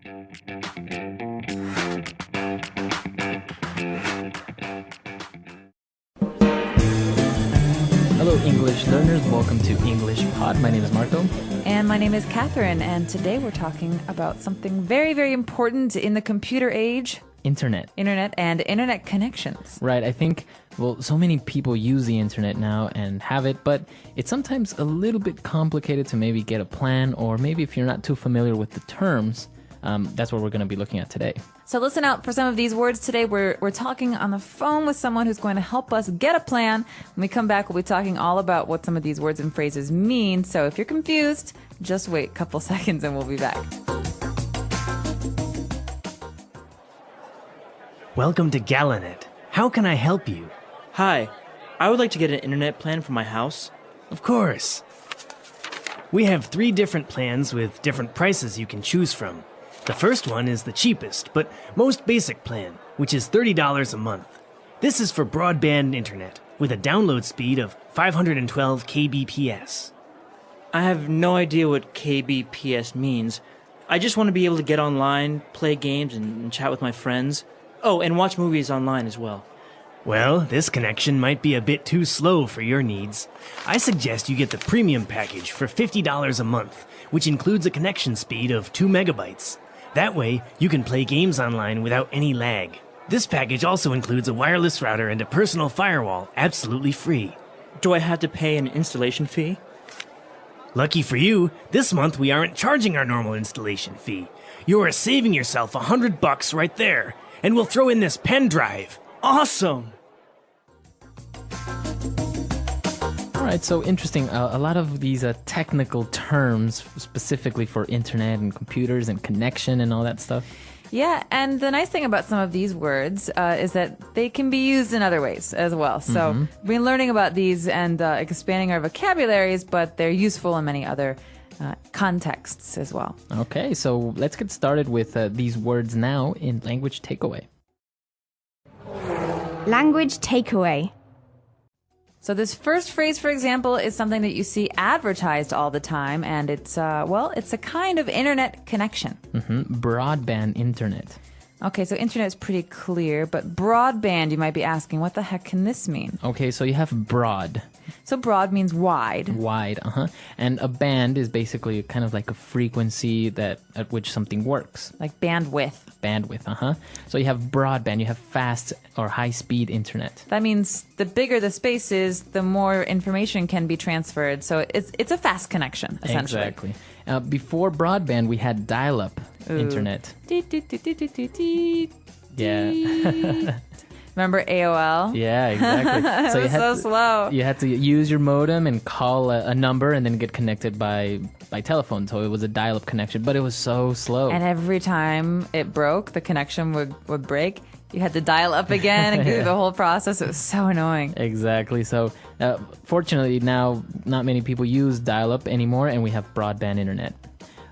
Hello, English learners. Welcome to English Pod. My name is Marco. And my name is Catherine. And today we're talking about something very, very important in the computer age. Internet. Internet and internet connections. Right. I think, well, so many people use the internet now and have it, but it's sometimes a little bit complicated to maybe get a plan, or maybe if you're not too familiar with the terms, that's what we're going to be looking at today. So listen out for some of these words today. We're talking on the phone with someone who's going to help us get a plan. When we come back, we'll be talking all about what some of these words and phrases mean. So if you're confused, just wait a couple seconds and we'll be back. Welcome to Galanet. How can I help you? Hi, I would like to get an internet plan for my house. Of course. We have 3 different plans with different prices you can choose from. The first one is the cheapest, but most basic plan, which is $30 a month. This is for broadband internet, with a download speed of 512 kbps. I have no idea what kbps means. I just want to be able to get online, play games, and chat with my friends. Oh, and watch movies online as well. Well, this connection might be a bit too slow for your needs. I suggest you get the premium package for $50 a month, which includes a connection speed of 2 megabytes. That way, you can play games online without any lag. This package also includes a wireless router and a personal firewall, absolutely free. Do I have to pay an installation fee? Lucky for you, this month we aren't charging our normal installation fee. You are saving yourself $100 right there, and we'll throw in this pen drive. Awesome! All right, so interesting. A lot of these technical terms specifically for internet and computers and connection and all that stuff. Yeah, and the nice thing about some of these words is that they can be used in other ways as well. So we've been learning about these and expanding our vocabularies, but they're useful in many other contexts as well. Okay, so let's get started with these words now in Language Takeaway. Language takeaway. So this first phrase, for example, is something that you see advertised all the time, and it's a kind of internet connection. Broadband internet. Okay, so internet is pretty clear, but broadband, you might be asking, what the heck can this mean? Okay, so you have broad. So broad means wide. Wide, and a band is basically kind of like a frequency at which something works. Like bandwidth. Bandwidth, So you have broadband, you have fast or high-speed internet. That means the bigger the space is, the more information can be transferred. So it's a fast connection, essentially. Exactly. Before broadband, we had dial-up internet. Yeah. Remember AOL? Yeah, exactly. So it was so slow. You had to use your modem and call a number and then get connected by telephone. So it was a dial-up connection, but it was so slow. And every time it broke, the connection would break. You had to dial up again and go through the whole process. It was so annoying. Exactly. So fortunately now not many people use dial-up anymore, and we have broadband internet.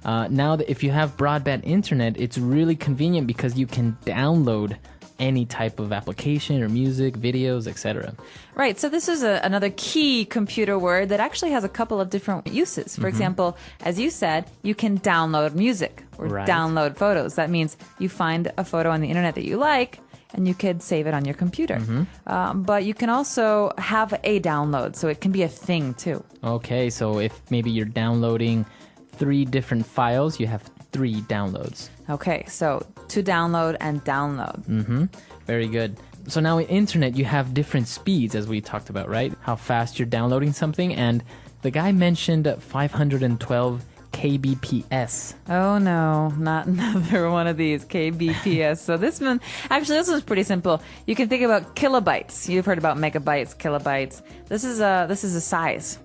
Now if you have broadband internet, it's really convenient because you can download any type of application or music, videos, etc. Right. So this is another key computer word that actually has a couple of different uses. For example, as you said, you can download music or download photos. That means you find a photo on the internet that you like, and you could save it on your computer. But you can also have a download, so it can be a thing too. Okay, so if maybe you're downloading 3 different files, you have 3 downloads. Okay, so to download and download. Very good. So now in internet, you have different speeds, as we talked about, right? How fast you're downloading something. And the guy mentioned 512 kbps. Oh no, not another one of these kbps. So this one's pretty simple. You can think about kilobytes. You've heard about megabytes, kilobytes. This is a size.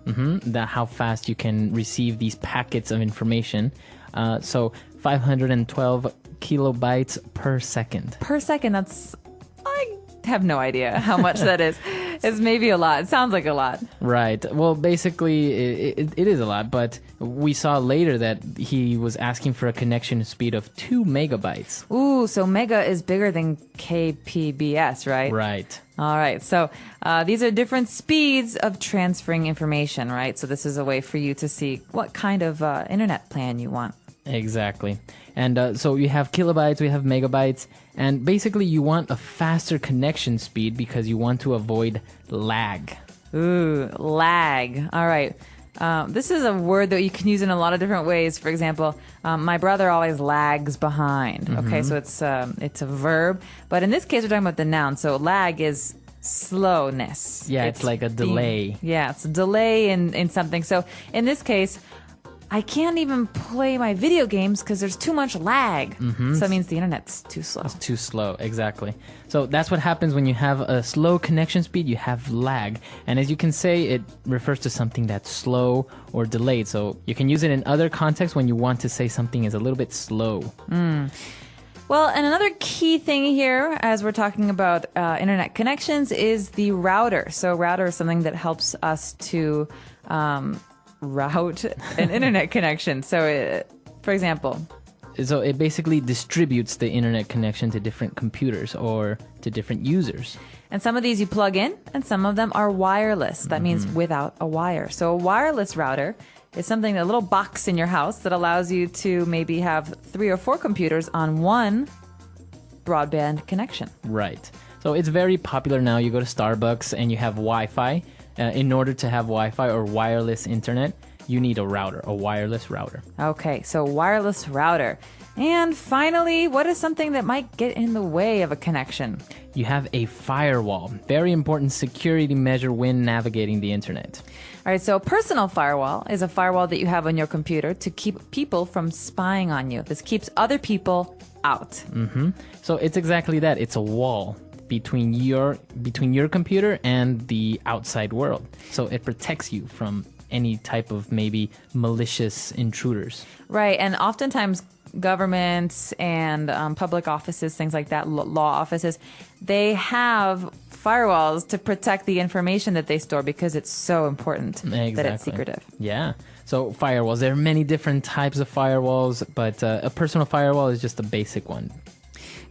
How fast you can receive these packets of information. So 512 kilobytes per second. Per second, I have no idea how much that is. It's maybe a lot. It sounds like a lot. Right. Well, basically, it is a lot, but we saw later that he was asking for a connection speed of 2 megabytes. Ooh, so mega is bigger than kpbs, right? Right. All right. So these are different speeds of transferring information, right? So this is a way for you to see what kind of internet plan you want. Exactly. And so you have kilobytes, we have megabytes, and basically you want a faster connection speed because you want to avoid lag. Ooh, lag. All right. This is a word that you can use in a lot of different ways. For example, my brother always lags behind. Okay, so it's a verb, but in this case we're talking about the noun. So lag is slowness. Yeah, it's like a delay. It's a delay in something. So in this case, I can't even play my video games because there's too much lag. So that means the internet's too slow. It's too slow, exactly. So that's what happens when you have a slow connection speed, you have lag. And as you can say, it refers to something that's slow or delayed. So you can use it in other contexts when you want to say something is a little bit slow. Well, and another key thing here, as we're talking about internet connections, is the router. So router is something that helps us to route an internet connection. So, for example, So it basically distributes the internet connection to different computers or to different users. and some of these you plug in, and some of them are wireless. That means without a wire. So a wireless router is something, a little box in your house that allows you to maybe have 3 or 4 computers on one broadband connection. Right. So it's very popular now. You go to Starbucks and you have Wi-Fi. In order to have Wi-Fi or wireless internet, you need a router, a wireless router. Okay, so wireless router. And finally, what is something that might get in the way of a connection? You have a firewall. Very important security measure when navigating the internet. All right, so a personal firewall is a firewall that you have on your computer to keep people from spying on you. This keeps other people out. So it's exactly that. It's a wall between your computer and the outside world. So it protects you from any type of maybe malicious intruders. Right, and oftentimes governments and public offices, things like that, law offices, they have firewalls to protect the information that they store because it's so important that it's secretive. Yeah. So firewalls, there are many different types of firewalls, but a personal firewall is just a basic one.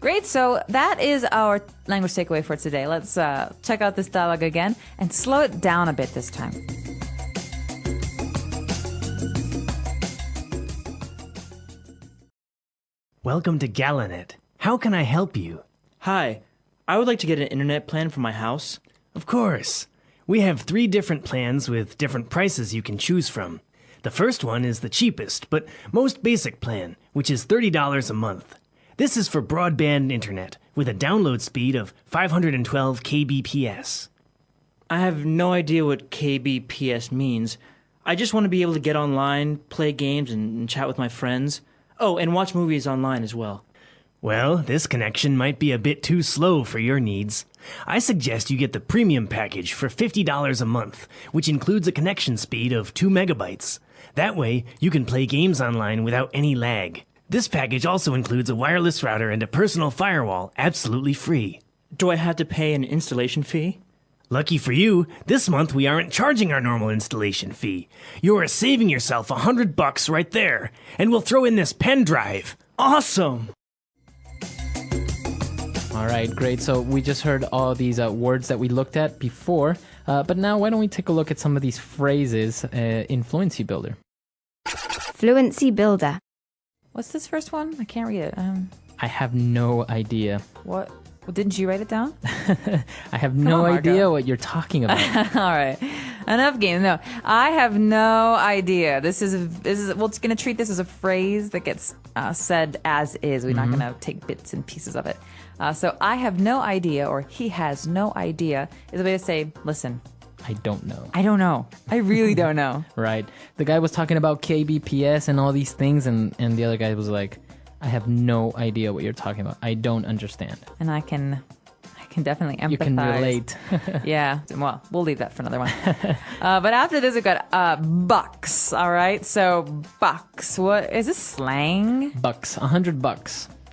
Great, so that is our language takeaway for today. Let's check out this dialogue again and slow it down a bit this time. Welcome to Galanet. How can I help you? Hi, I would like to get an internet plan for my house. Of course. We have 3 different plans with different prices you can choose from. The first one is the cheapest, but most basic plan, which is $30 a month. This is for broadband internet with a download speed of 512 kbps. I have no idea what kbps means. I just want to be able to get online, play games, and chat with my friends. Oh, and watch movies online as well. Well, this connection might be a bit too slow for your needs. I suggest you get the premium package for $50 a month, which includes a connection speed of 2 megabytes. That way, you can play games online without any lag. This package also includes a wireless router and a personal firewall, absolutely free. Do I have to pay an installation fee? Lucky for you, this month we aren't charging our normal installation fee. You are saving yourself $100 right there, and we'll throw in this pen drive. Awesome! All right, great. So we just heard all these words that we looked at before, but now why don't we take a look at some of these phrases in Fluency Builder. Fluency Builder. What's this first one? I can't read it. I have no idea. What? Well, didn't you write it down? I have no on, idea Marco. what you're talking about. All right, enough games. No, I have no idea. This is we're just gonna treat this as a phrase that gets said as is. We're not gonna take bits and pieces of it. So I have no idea, or he has no idea, is a way to say, listen, I don't know. I don't know. I really don't know. Right. The guy was talking about KBPS and all these things, and the other guy was like, I have no idea what you're talking about. I don't understand. And I can definitely empathize. You can relate. Yeah. Well, we'll leave that for another one. But after this, we've got bucks. All right. So bucks. What is this slang? Bucks. $100.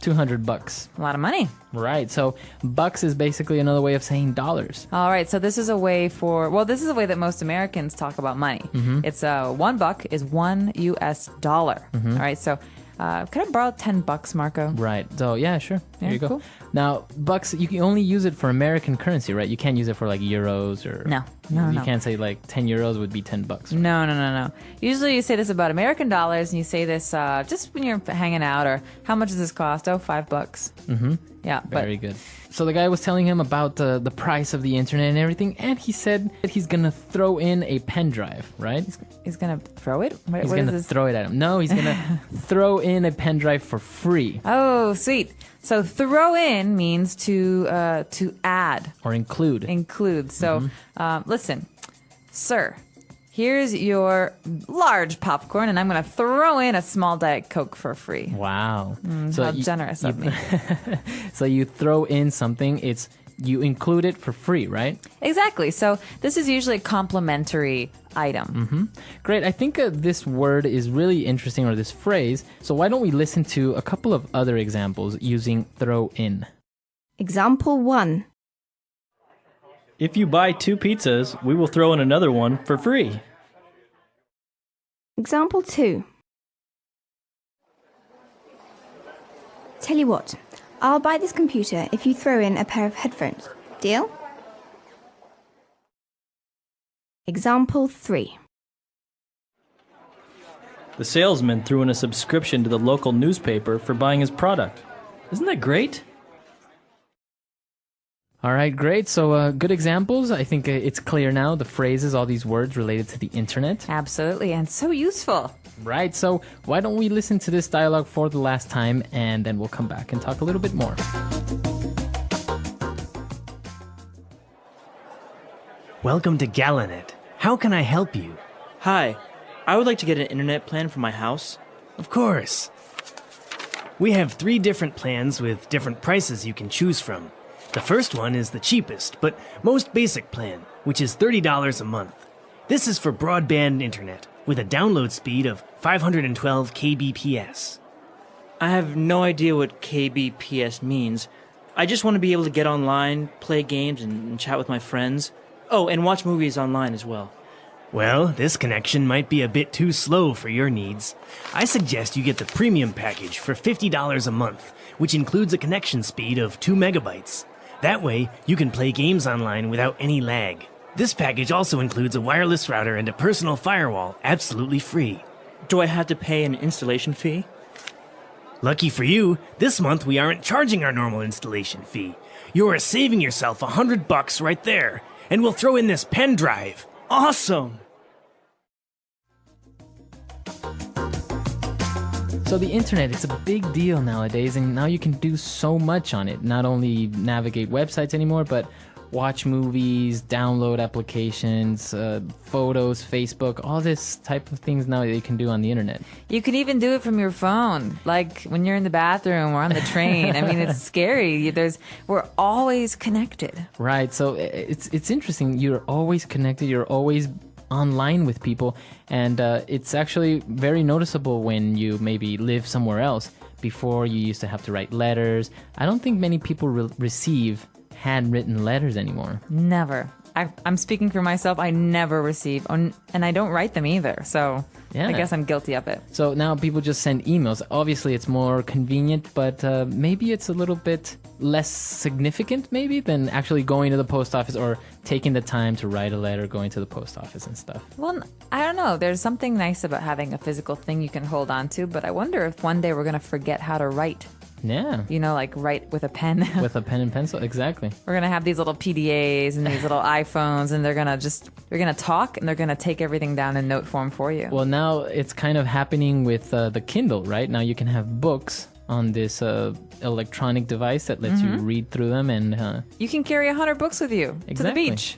$200. A lot of money. Right. So bucks is basically another way of saying dollars. All right. So this is a way this is a way that most Americans talk about money. It's $1 is $1 US. All right. So could I borrow $10, Marco? Right. So yeah, sure. Here Yeah, you go. cool. Now, bucks, you can only use it for American currency, right? You can't use it for like euros or... No. You can't say like 10 euros would be 10 bucks. Right? No. Usually you say this about American dollars, and you say this just when you're hanging out, or how much does this cost? Oh, $5. Mm-hmm. Yeah. Very good. So the guy was telling him about the price of the internet and everything, and he said that he's going to throw in a pen drive, right? He's going to throw it? He's going to throw it at him. No, he's going to throw in a pen drive for free. Oh, sweet. So throw in means to add. Or include. Include. So listen, sir, here's your large popcorn, and I'm going to throw in a small Diet Coke for free. Wow. How generous of me. So you throw in something, you include it for free, right? Exactly. So this is usually a complimentary item. Great. I think this word is really interesting, or this phrase. So why don't we listen to a couple of other examples using throw in? Example 1. If you buy 2 pizzas, we will throw in another one for free. Example 2. Tell you what, I'll buy this computer if you throw in a pair of headphones. Deal? Example 3. The salesman threw in a subscription to the local newspaper for buying his product. Isn't that great? All right, great. So good examples. I think it's clear now, the phrases, all these words related to the internet. Absolutely, and so useful. Right, so why don't we listen to this dialogue for the last time, and then we'll come back and talk a little bit more. Welcome to Galanet. How can I help you? Hi, I would like to get an internet plan for my house. Of course. We have 3 different plans with different prices you can choose from. The first one is the cheapest, but most basic plan, which is $30 a month. This is for broadband internet, with a download speed of 512 kbps. I have no idea what kbps means. I just want to be able to get online, play games, and chat with my friends. Oh, and watch movies online as well. Well, this connection might be a bit too slow for your needs. I suggest you get the premium package for $50 a month, which includes a connection speed of 2 megabytes. That way, you can play games online without any lag. This package also includes a wireless router and a personal firewall, absolutely free. Do I have to pay an installation fee? Lucky for you, this month we aren't charging our normal installation fee. You are saving yourself $100 right there, and we'll throw in this pen drive. Awesome! So the internet, it's a big deal nowadays, and now you can do so much on it. Not only navigate websites anymore, but watch movies, download applications, photos, Facebook, all this type of things now that you can do on the internet. You can even do it from your phone, like when you're in the bathroom or on the train. I mean, it's scary. We're always connected. Right. So it's interesting. You're always connected. You're always online with people, and it's actually very noticeable when you maybe live somewhere else. Before, you used to have to write letters. I don't think many people receive handwritten letters anymore. Never. I'm speaking for myself. I never receive, and I don't write them either. So yeah. I guess I'm guilty of it. So now people just send emails. Obviously, it's more convenient, but maybe it's a little bit less significant, maybe, than actually going to the post office or taking the time to write a letter, going to the post office and stuff. Well, I don't know. There's something nice about having a physical thing you can hold on to, but I wonder if one day we're going to forget how to write. Yeah. You know, like write with a pen. With a pen and pencil, exactly. We're going to have these little PDAs and these little iPhones, and they're going to talk, and they're going to take everything down in note form for you. Well, now it's kind of happening with the Kindle, right? Now you can have books on this electronic device that lets you read through them, and you can carry 100 books with you to the beach.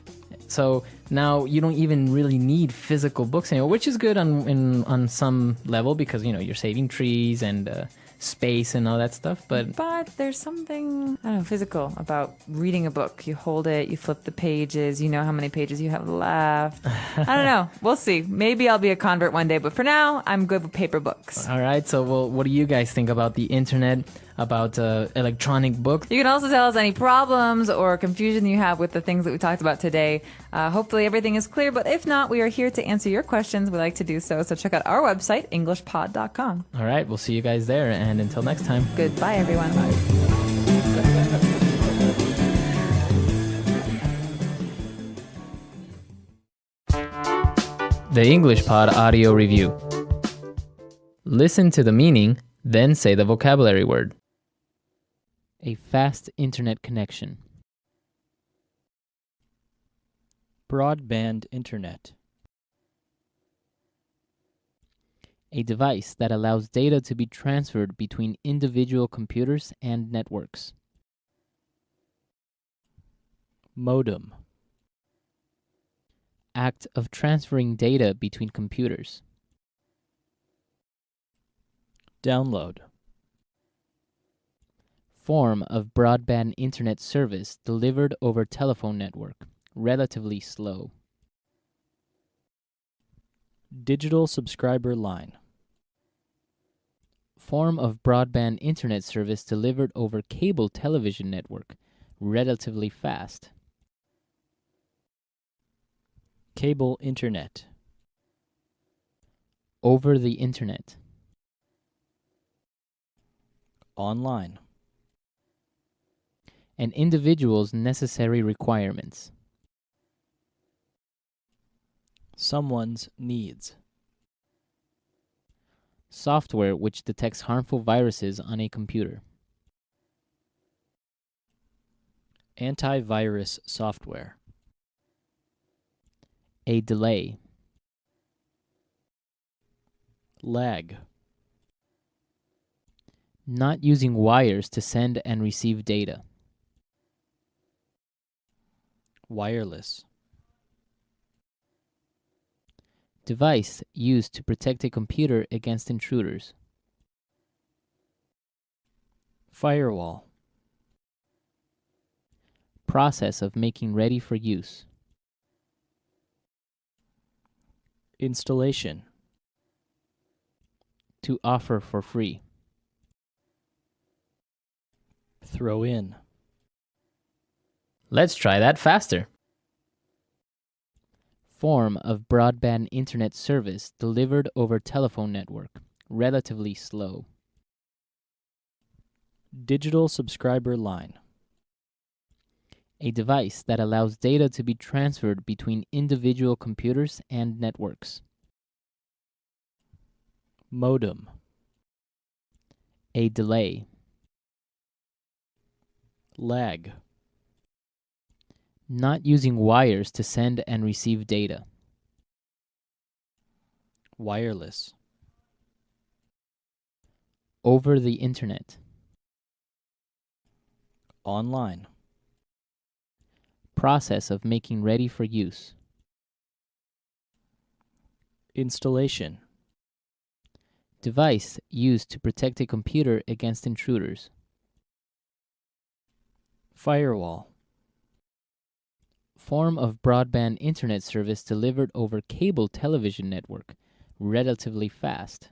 So now you don't even really need physical books anymore, which is good on some level, because you're saving trees and space and all that stuff. But there's something, I don't know, physical about reading a book. You hold it, you flip the pages, you know how many pages you have left. I don't know. We'll see. Maybe I'll be a convert one day, but for now, I'm good with paper books. All right. So, what do you guys think about the internet, about electronic books? You can also tell us any problems or confusion you have with the things that we talked about today. Hopefully everything is clear, but if not, we are here to answer your questions. We like to do so. So check out our website, englishpod.com. All right. We'll see you guys there. And until next time. Goodbye, everyone. Bye. The English Pod Audio Review. Listen to the meaning, then say the vocabulary word. A fast internet connection. Broadband internet. A device that allows data to be transferred between individual computers and networks. Modem. Act of transferring data between computers. Download. Form of broadband internet service delivered over telephone network. Relatively slow. Digital subscriber line. Form of broadband internet service delivered over cable television network. Relatively fast. Cable internet. Over the internet. Online. An individual's necessary requirements. Someone's needs. Software which detects harmful viruses on a computer. Antivirus software. A delay. Lag. Not using wires to send and receive data. Wireless. Device used to protect a computer against intruders. Firewall. Process of making ready for use. Installation. To offer for free. Throw in. Let's try that faster. Form of broadband internet service delivered over telephone network. Relatively slow. Digital subscriber line. A device that allows data to be transferred between individual computers and networks. Modem. A delay. Lag. Not using wires to send and receive data. Wireless. Over the internet. Online. Process of making ready for use. Installation. Device used to protect a computer against intruders. Firewall. Form of broadband internet service delivered over cable television network. Relatively fast.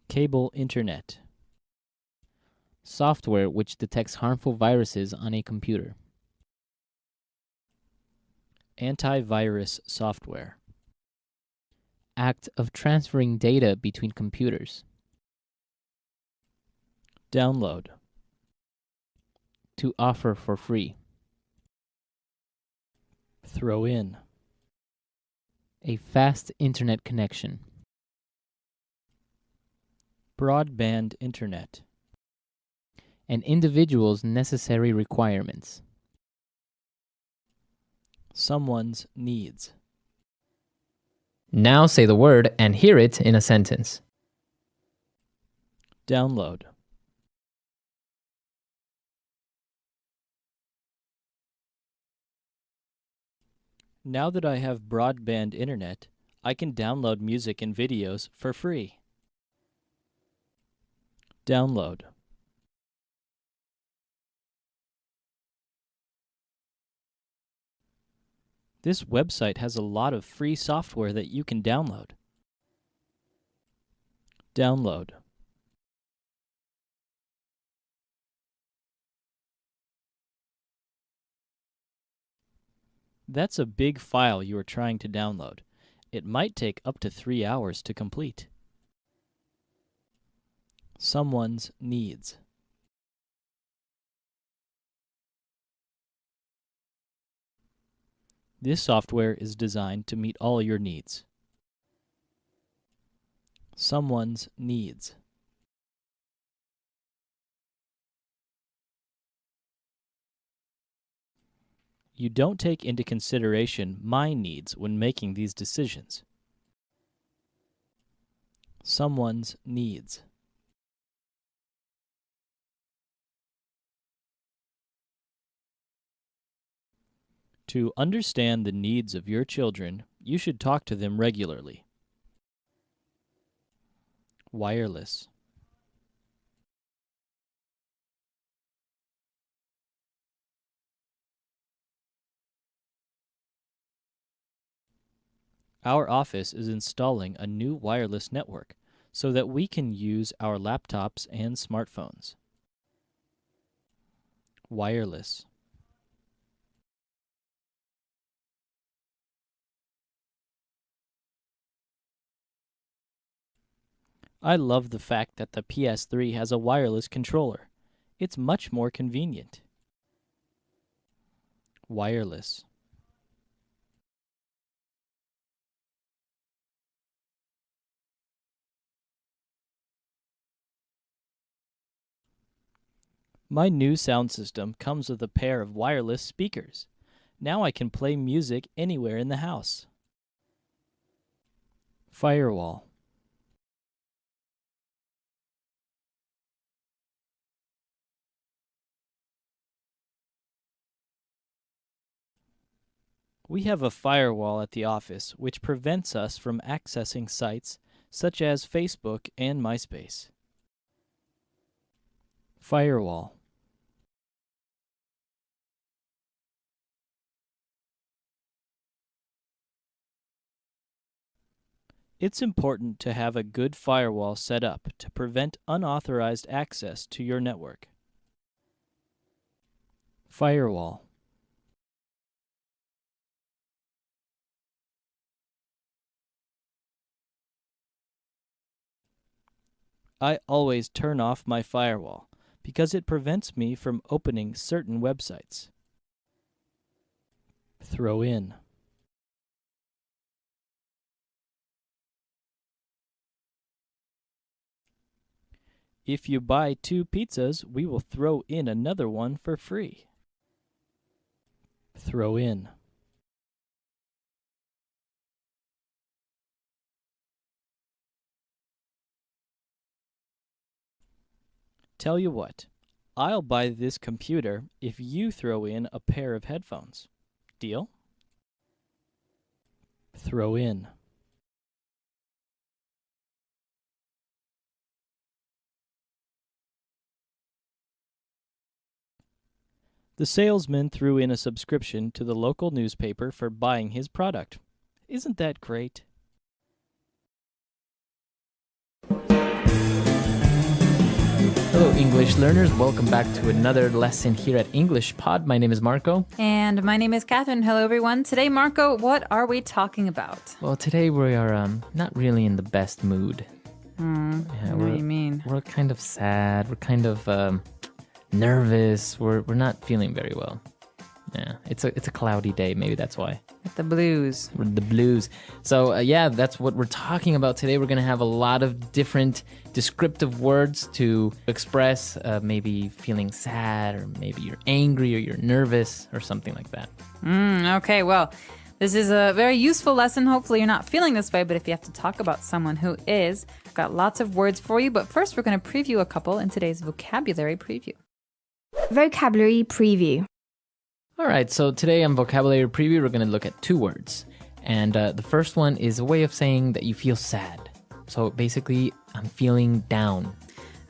Cable internet. Software which detects harmful viruses on a computer. Antivirus software. Act of transferring data between computers. Download. To offer for free. Throw in. A fast internet connection. Broadband internet. An individual's necessary requirements. Someone's needs. Now say the word and hear it in a sentence. Download. Now that I have broadband internet, I can download music and videos for free. Download. This website has a lot of free software that you can download. Download. That's a big file you are trying to download. It might take up to 3 hours to complete. Someone's needs. This software is designed to meet all your needs. Someone's needs. You don't take into consideration my needs when making these decisions. Someone's needs. To understand the needs of your children, you should talk to them regularly. Wireless. Our office is installing a new wireless network so that we can use our laptops and smartphones. Wireless. I love the fact that the PS3 has a wireless controller. It's much more convenient. Wireless. My new sound system comes with a pair of wireless speakers. Now I can play music anywhere in the house. Firewall. We have a firewall at the office which prevents us from accessing sites such as Facebook and MySpace. Firewall. It's important to have a good firewall set up to prevent unauthorized access to your network. Firewall. I always turn off my firewall because it prevents me from opening certain websites. Throw in. If you buy 2 pizzas, we will throw in another one for free. Throw in. Tell you what, I'll buy this computer if you throw in a pair of headphones. Deal? Throw in. The salesman threw in a subscription to the local newspaper for buying his product. Isn't that great? Hello, English learners. Welcome back to another lesson here at English Pod. My name is Marco. And my name is Catherine. Hello, everyone. Today, Marco, what are we talking about? Well, today we are not really in the best mood. I know what you mean. We're kind of sad. We're kind of nervous. We're not feeling very well. Yeah, it's a cloudy day. Maybe that's why. The blues. The blues. So that's what we're talking about today. We're going to have a lot of different descriptive words to express maybe feeling sad, or maybe you're angry, or you're nervous, or something like that. Okay, well, this is a very useful lesson. Hopefully you're not feeling this way, but if you have to talk about someone who is, I've got lots of words for you. But first, we're going to preview a couple in today's vocabulary preview. Vocabulary preview. All right, so today on Vocabulary Preview, we're going to look at 2 words. And the first one is a way of saying that you feel sad. So basically, I'm feeling down.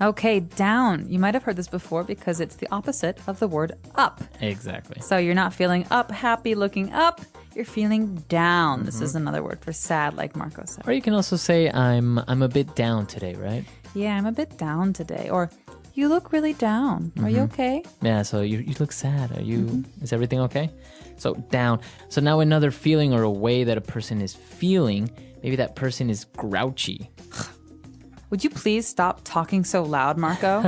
Okay, down. You might have heard this before because it's the opposite of the word up. Exactly. So you're not feeling up, happy, looking up. You're feeling down. This is another word for sad, like Marco said. Or you can also say, I'm a bit down today, right? Yeah, I'm a bit down today. Or you look really down. Are you okay? Yeah, so you look sad. Are you? Is everything okay? So down. So now another feeling or a way that a person is feeling, maybe that person is grouchy. Would you please stop talking so loud, Marco?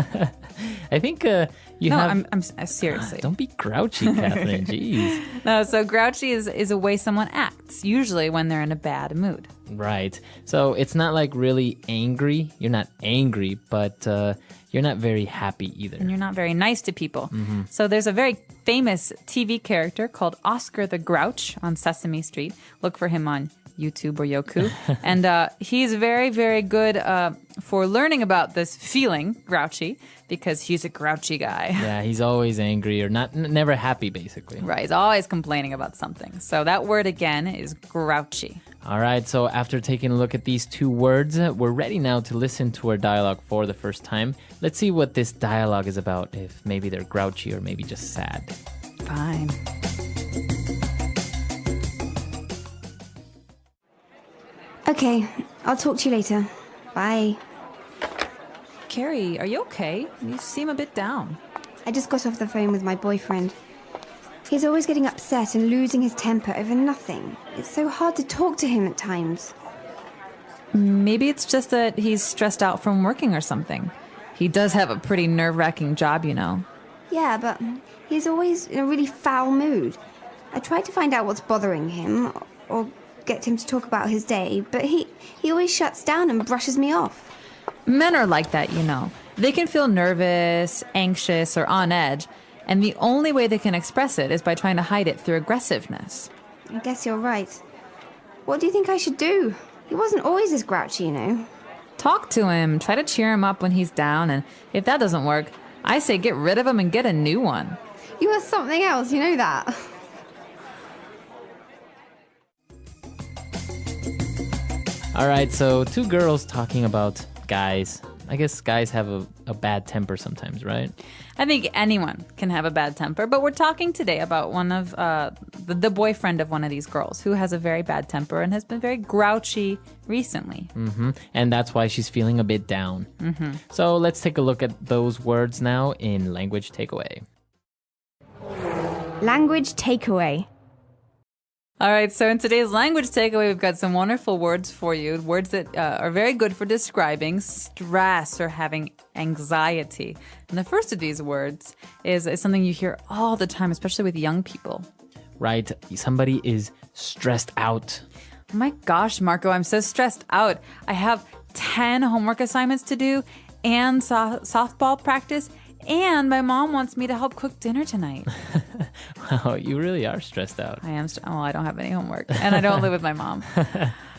I think you No, have. I'm seriously. Don't be grouchy, Catherine. Jeez. No, so grouchy is a way someone acts, usually when they're in a bad mood. Right. So it's not like really angry. You're not angry, but you're not very happy either. And you're not very nice to people. So there's a very famous TV character called Oscar the Grouch on Sesame Street. Look for him on YouTube or Yoku. And he's very, very good for learning about this feeling, grouchy, because he's a grouchy guy. Yeah, he's always angry or never happy, basically. Right, he's always complaining about something. So that word again is grouchy. All right, so after taking a look at these two words, we're ready now to listen to our dialogue for the first time. Let's see what this dialogue is about, if maybe they're grouchy or maybe just sad. Fine. Okay, I'll talk to you later. Bye. Carrie, are you okay? You seem a bit down. I just got off the phone with my boyfriend. He's always getting upset and losing his temper over nothing. It's so hard to talk to him at times. Maybe it's just that he's stressed out from working or something. He does have a pretty nerve-wracking job, you know. Yeah, but he's always in a really foul mood. I tried to find out what's bothering him or get him to talk about his day, but he always shuts down and brushes me off. Men are like that, you know. They can feel nervous, anxious, or on edge, and the only way they can express it is by trying to hide it through aggressiveness. I guess you're right. What do you think I should do? He wasn't always this grouchy, you know. Talk to him, try to cheer him up when he's down, and if that doesn't work, I say get rid of him and get a new one. You are something else, you know that. All right, so two girls talking about guys. I guess guys have a bad temper sometimes, right? I think anyone can have a bad temper, but we're talking today about one of the boyfriend of one of these girls who has a very bad temper and has been very grouchy recently. And that's why she's feeling a bit down. So let's take a look at those words now in Language Takeaway. Language takeaway. All right, so in today's language takeaway, we've got some wonderful words for you. Words that are very good for describing stress or having anxiety. And the first of these words is something you hear all the time, especially with young people. Right, somebody is stressed out. Oh my gosh, Marco, I'm so stressed out. I have 10 homework assignments to do and softball practice, and my mom wants me to help cook dinner tonight. Wow, you really are stressed out. I am. I don't have any homework, and I don't live with my mom.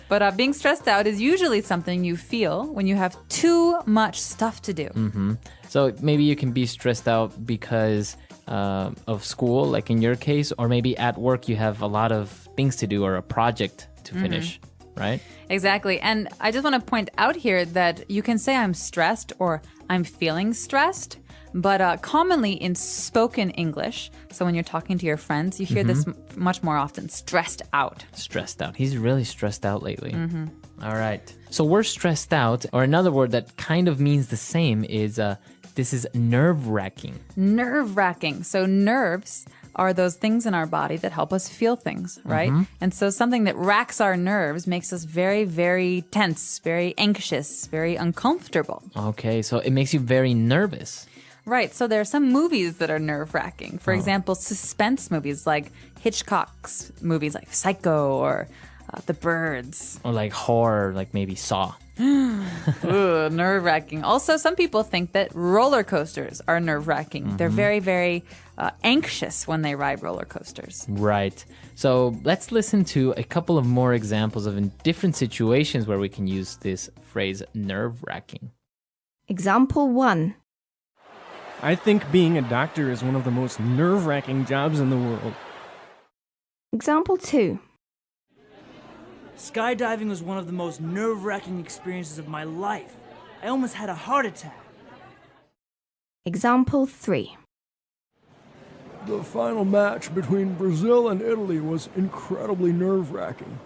But being stressed out is usually something you feel when you have too much stuff to do. So maybe you can be stressed out because of school, like in your case, or maybe at work you have a lot of things to do or a project to finish, right? Exactly. And I just want to point out here that you can say I'm stressed or I'm feeling stressed. But commonly in spoken English, so when you're talking to your friends, you hear this much more often, stressed out. Stressed out. He's really stressed out lately. All right. So we're stressed out, or another word that kind of means the same is this is nerve-wracking. Nerve-wracking. So nerves are those things in our body that help us feel things, right? And so something that racks our nerves makes us very, very tense, very anxious, very uncomfortable. Okay, so it makes you very nervous. Right. So there are some movies that are nerve-wracking. For example, suspense movies like Hitchcock's movies like Psycho or The Birds. Or like horror, like maybe Saw. Ooh, nerve-wracking. Also, some people think that roller coasters are nerve-wracking. They're very, very anxious when they ride roller coasters. Right. So let's listen to a couple of more examples of in different situations where we can use this phrase nerve-wracking. Example 1. I think being a doctor is one of the most nerve-wracking jobs in the world. Example 2. Skydiving was one of the most nerve-wracking experiences of my life. I almost had a heart attack. Example 3. The final match between Brazil and Italy was incredibly nerve-wracking.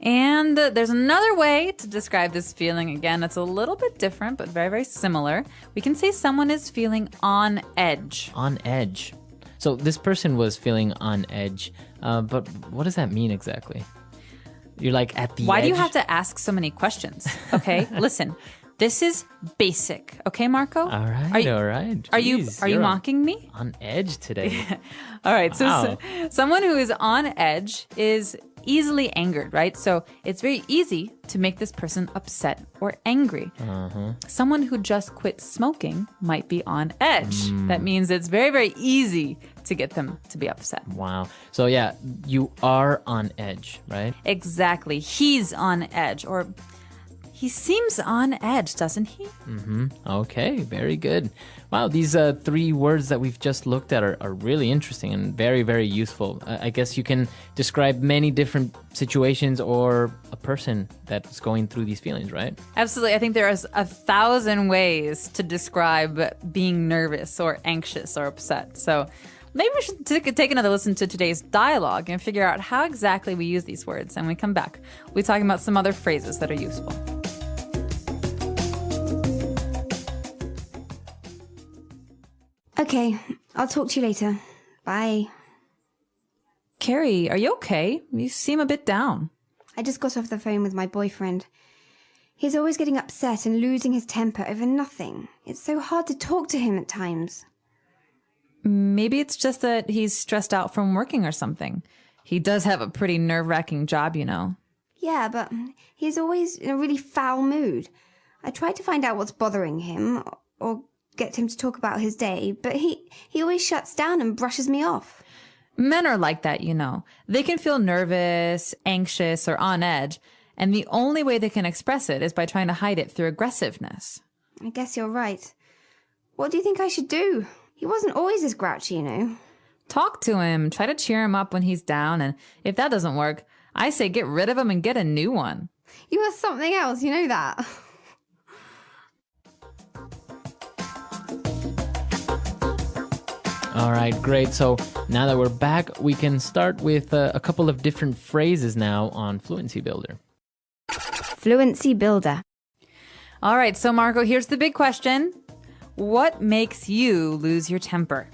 And there's another way to describe this feeling. Again, it's a little bit different, but very, very similar. We can say someone is feeling on edge. On edge. So this person was feeling on edge, but what does that mean exactly? You're like at the Why edge. do you have to ask so many questions? Okay, listen. This is basic. Okay, Marco? All right, all right. Are you Jeez, you're mocking me? on edge today? All right. Wow. So someone who is on edge is easily angered, right? So it's very easy to make this person upset or angry. Someone who just quit smoking might be on edge. That means it's very, very easy to get them to be upset. Wow. So yeah, you are on edge, right? Exactly. He's on edge, or he seems on edge, doesn't he? Okay, very good. Wow, these 3 words that we've just looked at are really interesting and very, very useful. I guess you can describe many different situations or a person that's going through these feelings, right? Absolutely. I think there is 1,000 ways to describe being nervous or anxious or upset. So maybe we should take another listen to today's dialogue and figure out how exactly we use these words. And when we come back, we'll be talking about some other phrases that are useful. Okay, I'll talk to you later. Bye. Carrie, are you okay? You seem a bit down. I just got off the phone with my boyfriend. He's always getting upset and losing his temper over nothing. It's so hard to talk to him at times. Maybe it's just that he's stressed out from working or something. He does have a pretty nerve-wracking job, you know. Yeah, but he's always in a really foul mood. I tried to find out what's bothering him or get him to talk about his day, but he always shuts down and brushes me off. Men are like that, you know. They can feel nervous, anxious, or on edge, and the only way they can express it is by trying to hide it through aggressiveness. I guess you're right. What do you think I should do? He wasn't always this grouchy, you know. Talk to him, try to cheer him up when he's down, and if that doesn't work, I say get rid of him and get a new one. You are something else, you know that. All right, great. So now that we're back, we can start with a couple of different phrases now on Fluency Builder. Fluency Builder. All right, so Marco, here's the big question. What makes you lose your temper?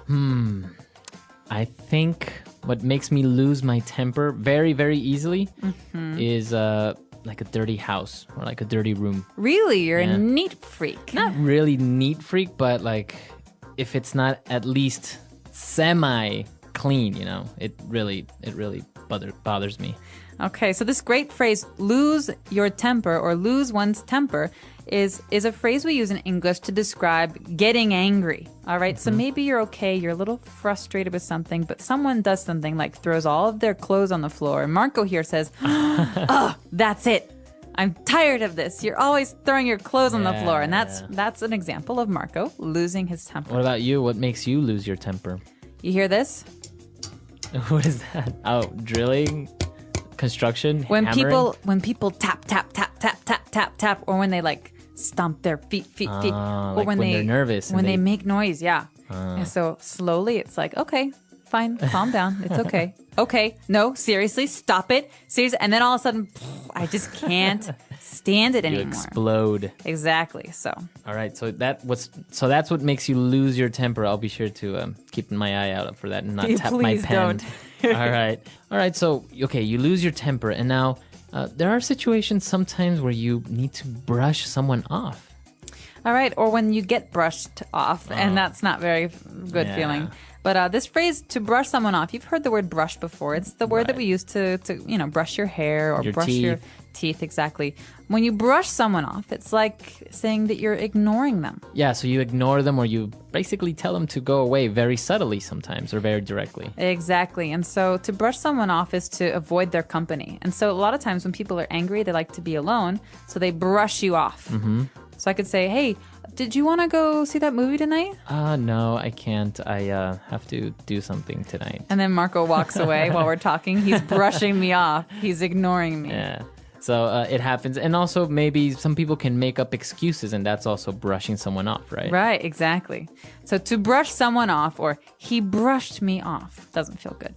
I think what makes me lose my temper very, very easily is like a dirty house or like a dirty room. Really? You're a neat freak. Not really neat freak, but like if it's not at least semi clean, you know, it really bothers me. Okay, so this great phrase, lose your temper or lose one's temper, is a phrase we use in English to describe getting angry. All right, so maybe you're okay, you're a little frustrated with something, but someone does something like throws all of their clothes on the floor. And Marco here says, oh, that's it. I'm tired of this. You're always throwing your clothes on the floor. And that's an example of Marco losing his temper. What about you? What makes you lose your temper? You hear this? What is that? Oh, drilling? Construction? When hammering? people tap, tap, tap, tap, tap, tap, tap, or when they like stomp their feet, or like when they're nervous. When they make noise, yeah. And so slowly it's like, okay, fine, calm down. It's okay. Okay, no, seriously, stop it. Seriously. And then all of a sudden, I just can't stand it You anymore. explode. Exactly. So All right, so that's what makes you lose your temper. I'll be sure to keep my eye out for that and not tap my Please pen. don't. All right. So okay, you lose your temper, and now there are situations sometimes where you need to brush someone off. all right, or when you get brushed off, and that's not very good Yeah. feeling. But this phrase, to brush someone off, you've heard the word brush before. It's the word that we use to brush your hair or Your brush teeth. your teeth, exactly. When you brush someone off, it's like saying that you're ignoring them. Yeah, so you ignore them, or you basically tell them to go away very subtly sometimes, or very directly. Exactly. And so to brush someone off is to avoid their company. And so a lot of times when people are angry, they like to be alone, so they brush you off. Mm-hmm. So I could say, hey, did you want to go see that movie tonight? No, I can't. I have to do something tonight. And then Marco walks away while we're talking. He's brushing me off. He's ignoring me. Yeah. So it happens. And also maybe some people can make up excuses, and that's also brushing someone off, right? Right, exactly. So to brush someone off, or he brushed me off, doesn't feel good.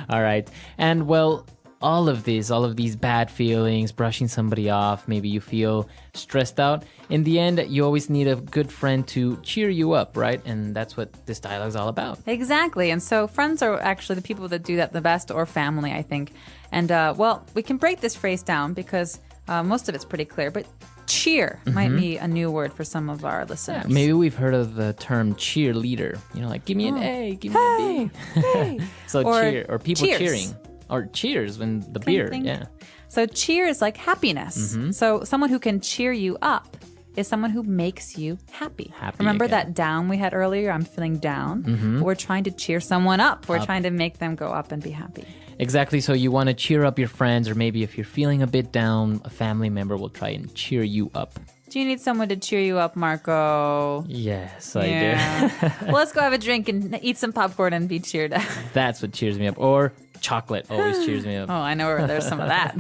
All right. And well, all of these bad feelings, brushing somebody off, maybe you feel stressed out. In the end, you always need a good friend to cheer you up, right? And that's what this dialogue is all about. Exactly. And so friends are actually the people that do that the best, or family, I think. And, well, we can break this phrase down because most of it's pretty clear, but cheer might be a new word for some of our listeners. Yeah, maybe we've heard of the term cheerleader. Like, give me an A, give me a B. Hey. So cheer, or people cheers. cheering. Or cheers when the Kind of beer, thing. yeah. So cheer is like happiness. So someone who can cheer you up is someone who makes you happy. Remember again. that down we had earlier? I'm feeling down. We're trying to cheer someone up. We're trying to make them go up and be happy. Exactly. So you want to cheer up your friends, or maybe if you're feeling a bit down, a family member will try and cheer you up. Do you need someone to cheer you up, Marco? Yes, I do. Well, let's go have a drink and eat some popcorn and be cheered up. That's what cheers me up. Or chocolate always cheers me up. Oh, I know where there's some of that.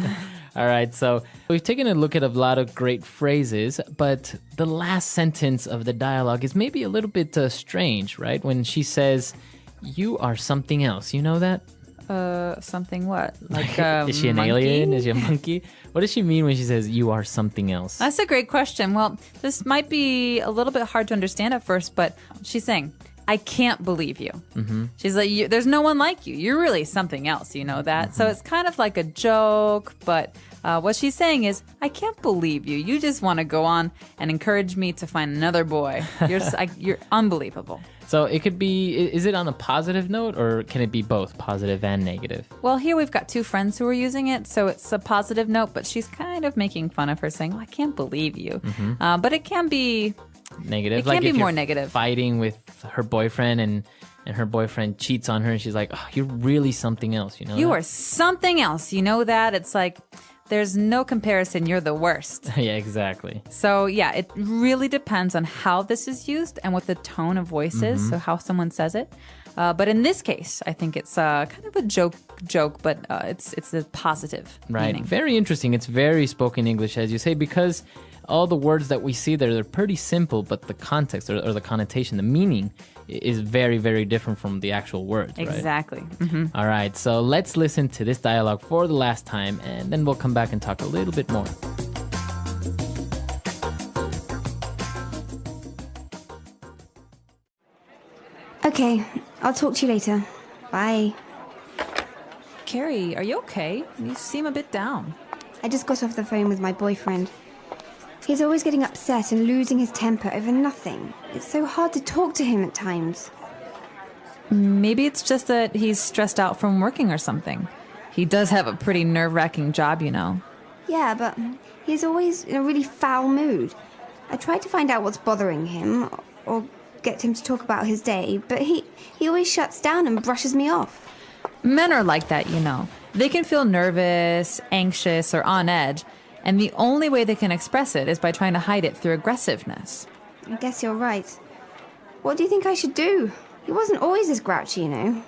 All right, so we've taken a look at a lot of great phrases, but the last sentence of the dialogue is maybe a little bit strange, right? When she says, "You are something else." You know that? Something what? Like Is she an monkey? alien? Is she a monkey? What does she mean when she says, "You are something else"? That's a great question. Well, this might be a little bit hard to understand at first, but she's saying, I can't believe you. She's like, there's no one like you. You're really something else. You know that? So it's kind of like a joke, but what she's saying is, I can't believe you. You just want to go on and encourage me to find another boy. You're unbelievable. So it could be, is it on a positive note, or can it be both positive and negative? Well, here we've got two friends who are using it, so it's a positive note, but she's kind of making fun of her, saying, I can't believe you. But it can be Negative. It like can be if more you're negative. Fighting with her boyfriend and her boyfriend cheats on her, and she's like, "Oh, you're really something else." You know. You that? are something else. You know that? It's like there's no comparison. You're the worst. Yeah, exactly. So, yeah, it really depends on how this is used and what the tone of voice is, so how someone says it. But in this case, I think it's kind of a joke, but it's a positive Right. meaning. Very interesting. It's very spoken English, as you say, because all the words that we see there, they're pretty simple, but the context or the connotation, the meaning is very, very different from the actual words, right? Exactly. All right, so let's listen to this dialogue for the last time, and then we'll come back and talk a little bit more. Okay, I'll talk to you later. Bye. Carrie, are you okay? You seem a bit down. I just got off the phone with my boyfriend. He's always getting upset and losing his temper over nothing. It's so hard to talk to him at times. Maybe it's just that he's stressed out from working or something. He does have a pretty nerve-wracking job, you know. Yeah, but he's always in a really foul mood. I tried to find out what's bothering him or get him to talk about his day, but he always shuts down and brushes me off. Men are like that, you know. They can feel nervous, anxious, or on edge, and the only way they can express it is by trying to hide it through aggressiveness. I guess you're right. What do you think I should do? He wasn't always this grouchy, you know.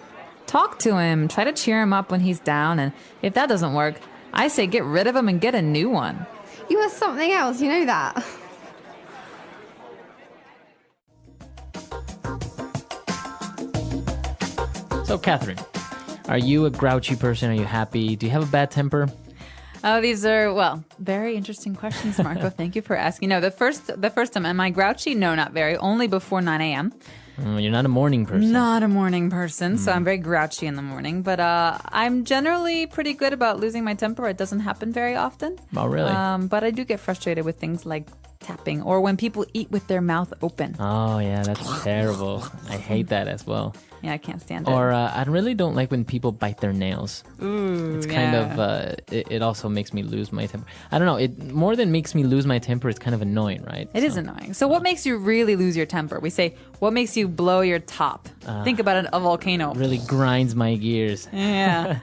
Talk to him, try to cheer him up when he's down, and if that doesn't work, I say get rid of him and get a new one. You are something else, you know that. So, Catherine, are you a grouchy person? Are you happy? Do you have a bad temper? Oh, these are, well, very interesting questions, Marco. Thank you for asking. No, the first time, am I grouchy? No, not very. Only before 9 a.m. You're not a morning person. Not a morning person, so I'm very grouchy in the morning. But I'm generally pretty good about losing my temper. It doesn't happen very often. Oh, really? But I do get frustrated with things like tapping or when people eat with their mouth open. Oh, yeah, that's terrible. I hate that as well. Yeah, I can't stand it. Or I really don't like when people bite their nails. Ooh, It's kind of, it also makes me lose my temper. I don't know, it more than makes me lose my temper, it's kind of annoying, right? It is annoying. So what makes you really lose your temper? We say, what makes you blow your top? Think about a volcano. Really grinds my gears. Yeah.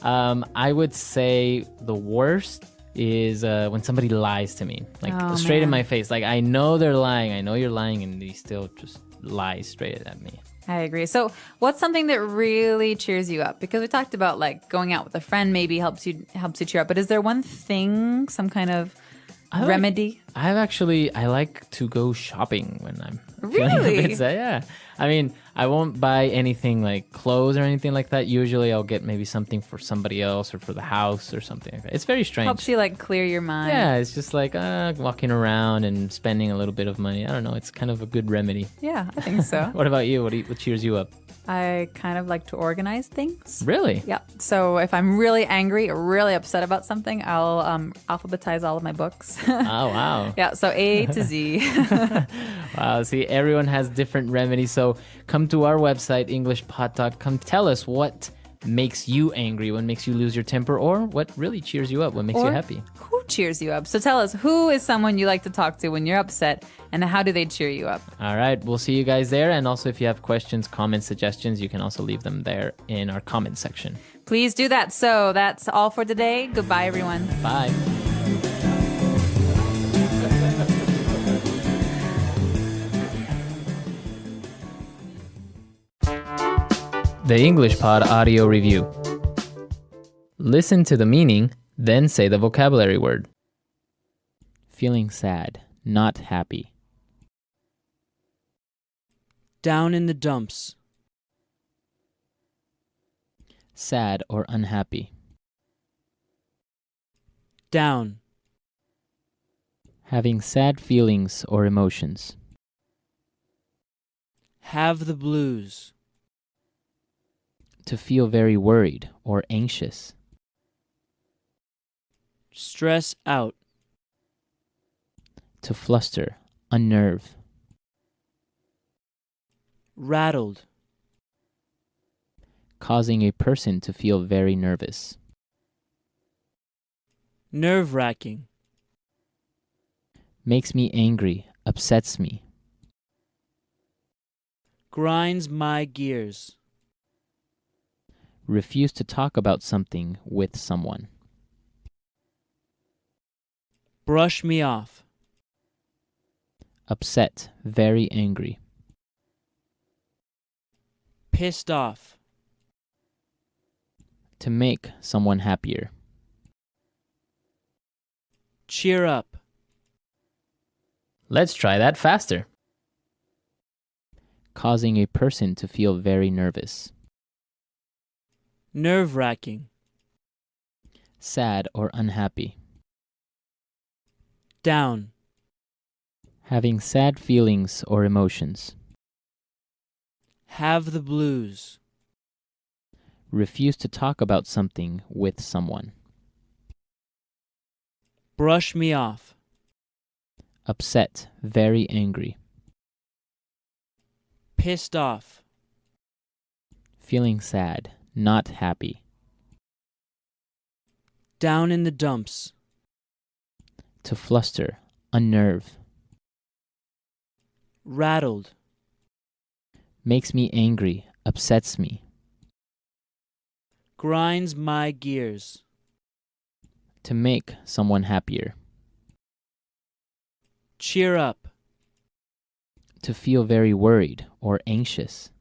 I would say the worst is when somebody lies to me, like Oh, straight in man. my face. Like, I know they're lying, I know you're lying, and they still just lie straight at me. I agree. So what's something that really cheers you up? Because we talked about like going out with a friend maybe helps you cheer up. But is there one thing, some kind of remedy? I like to go shopping when I'm feeling Really? a bit sad. Yeah. I mean, I won't buy anything like clothes or anything like that. Usually I'll get maybe something for somebody else or for the house or something like that. It's very strange. Helps you like clear your mind. Yeah, it's just like walking around and spending a little bit of money. I don't know. It's kind of a good remedy. Yeah, I think so. What about you? What cheers you up? I kind of like to organize things. Really? Yeah. So if I'm really angry or really upset about something, I'll alphabetize all of my books. Oh, wow. Yeah. So A to Z. Wow. See, everyone has different remedies. So come to our website, EnglishPod.com. Tell us what makes you angry, what makes you lose your temper, or what really cheers you up, what makes you Or happy. who cheers you up? So tell us, who is someone you like to talk to when you're upset, and how do they cheer you up? All right. We'll see you guys there. And also, if you have questions, comments, suggestions, you can also leave them there in our comment section. Please do that. So that's all for today. Goodbye, everyone. Bye. The English Pod Audio Review. Listen to the meaning, then say the vocabulary word. Feeling sad, not happy. Down in the dumps. Sad or unhappy. Down. Having sad feelings or emotions. Have the blues. To feel very worried or anxious. Stress out. To fluster, unnerve. Rattled. Causing a person to feel very nervous. Nerve-wracking. Makes me angry, upsets me. Grinds my gears. Refuse to talk about something with someone. Brush me off. Upset, very angry. Pissed off. To make someone happier. Cheer up. Let's try that faster. Causing a person to feel very nervous. Nerve-wracking. Sad or unhappy. Down. Having sad feelings or emotions. Have the blues. Refuse to talk about something with someone. Brush me off. Upset, very angry. Pissed off. Feeling sad, not happy. Down in the dumps. To fluster, unnerve. Rattled. Makes me angry, upsets me. Grinds my gears. To make someone happier. Cheer up. To feel very worried or anxious.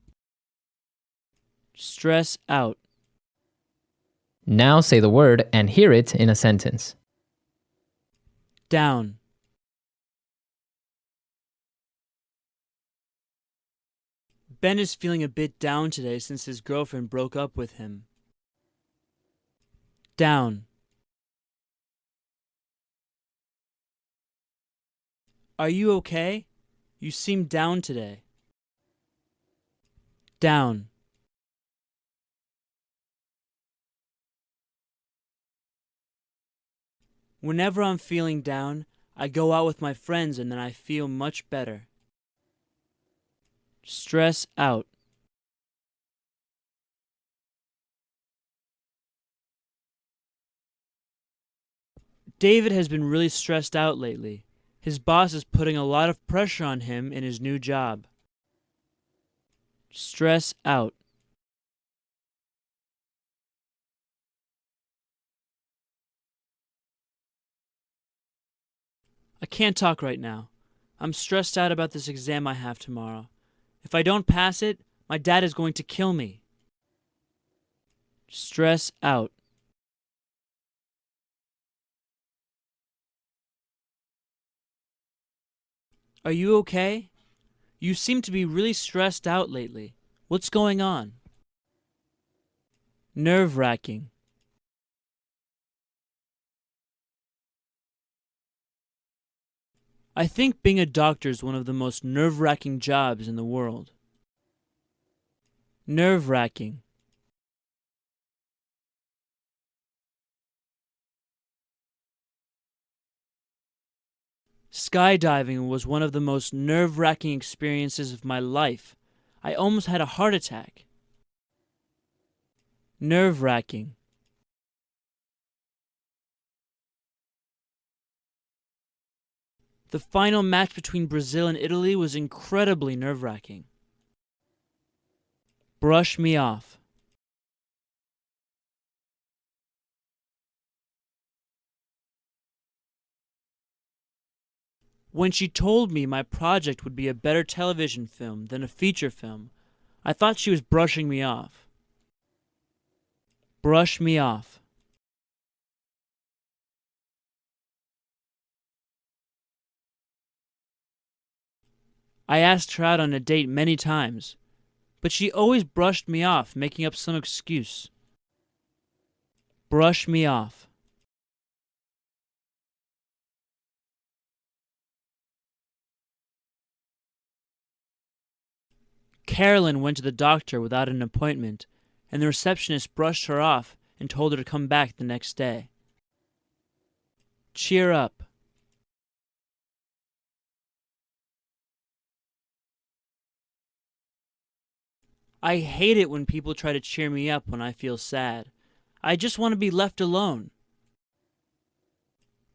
Stress out. Now say the word and hear it in a sentence. Down. Ben is feeling a bit down today since his girlfriend broke up with him. Down. Are you okay? You seem down today. Down. Whenever I'm feeling down, I go out with my friends and then I feel much better. Stress out. David has been really stressed out lately. His boss is putting a lot of pressure on him in his new job. Stress out. I can't talk right now. I'm stressed out about this exam I have tomorrow. If I don't pass it, my dad is going to kill me. Stress out. Are you okay? You seem to be really stressed out lately. What's going on? Nerve-wracking. I think being a doctor is one of the most nerve-wracking jobs in the world. Nerve-wracking. Skydiving was one of the most nerve-wracking experiences of my life. I almost had a heart attack. Nerve-wracking. The final match between Brazil and Italy was incredibly nerve-wracking. Brush me off. When she told me my project would be a better television film than a feature film, I thought she was brushing me off. Brush me off. I asked her out on a date many times, but she always brushed me off, making up some excuse. Brush me off. Carolyn went to the doctor without an appointment, and the receptionist brushed her off and told her to come back the next day. Cheer up. I hate it when people try to cheer me up when I feel sad. I just want to be left alone.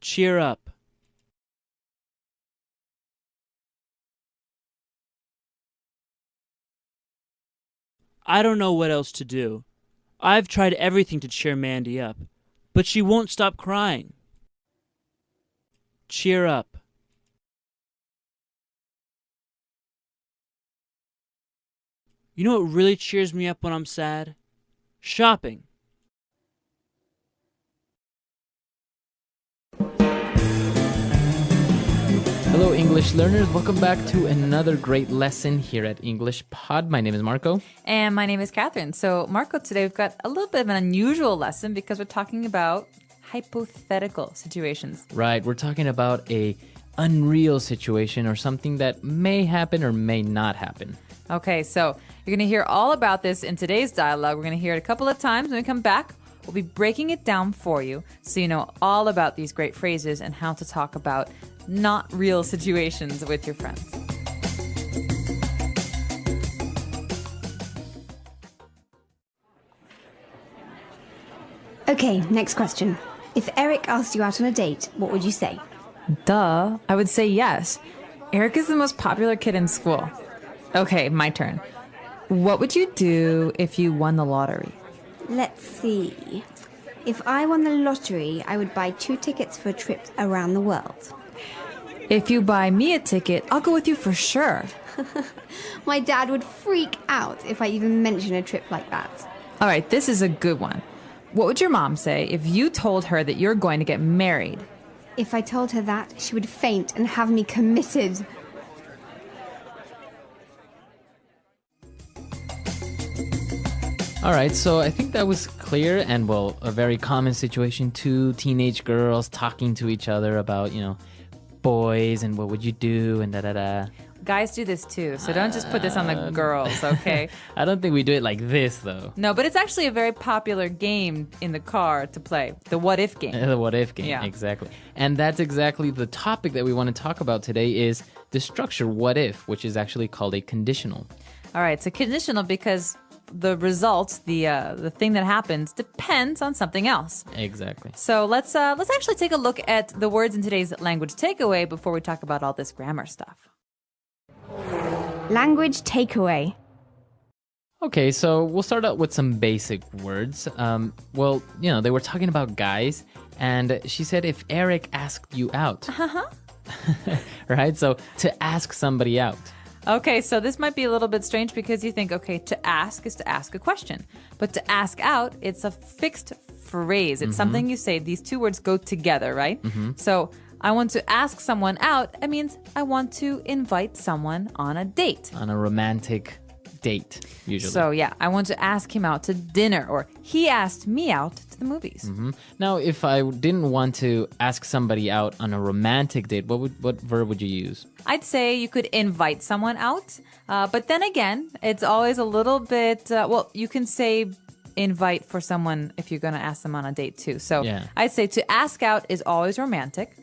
Cheer up. I don't know what else to do. I've tried everything to cheer Mandy up, but she won't stop crying. Cheer up. You know what really cheers me up when I'm sad? Shopping. Hello, English learners. Welcome back to another great lesson here at English Pod. My name is Marco. And my name is Catherine. So, Marco, today we've got a little bit of an unusual lesson because we're talking about hypothetical situations. Right, we're talking about a unreal situation or something that may happen or may not happen. Okay, so you're going to hear all about this in today's dialogue. We're going to hear it a couple of times. When we come back, we'll be breaking it down for you so you know all about these great phrases and how to talk about not real situations with your friends. Okay, next question. If Eric asked you out on a date, what would you say? Duh, I would say yes. Eric is the most popular kid in school. Okay, my turn. What would you do if you won the lottery? Let's see. If I won the lottery, I would buy 2 tickets for a trip around the world. If you buy me a ticket, I'll go with you for sure. My dad would freak out if I even mention a trip like that. All right, this is a good one. What would your mom say if you told her that you're going to get married? If I told her that, she would faint and have me committed. All right, so I think that was clear and, well, a very common situation. 2 teenage girls talking to each other about, boys and what would you do and da-da-da. Guys do this too, so don't just put this on the girls, okay? I don't think we do it like this, though. No, but it's actually a very popular game in the car to play, the what if game. The what if game, Yeah. Exactly. And that's exactly the topic that we want to talk about today is the structure what if, which is actually called a conditional. All right, so conditional because the result, the thing that happens, depends on something else. Exactly. So let's actually take a look at the words in today's language takeaway before we talk about all this grammar stuff. Language takeaway. Okay, so we'll start out with some basic words. Well, they were talking about guys, and she said if Eric asked you out. Right? So to ask somebody out. Okay, so this might be a little bit strange because you think, okay, to ask is to ask a question. But to ask out, it's a fixed phrase. It's something you say. These 2 words go together, right? So I want to ask someone out. It means I want to invite someone on a date. On a romantic date, usually. So yeah, I want to ask him out to dinner, or he asked me out to the movies. Now, if I didn't want to ask somebody out on a romantic date, what verb would you use? I'd say you could invite someone out. But then again, it's always a little bit, you can say invite for someone if you're going to ask them on a date too. So I'd say to ask out is always romantic.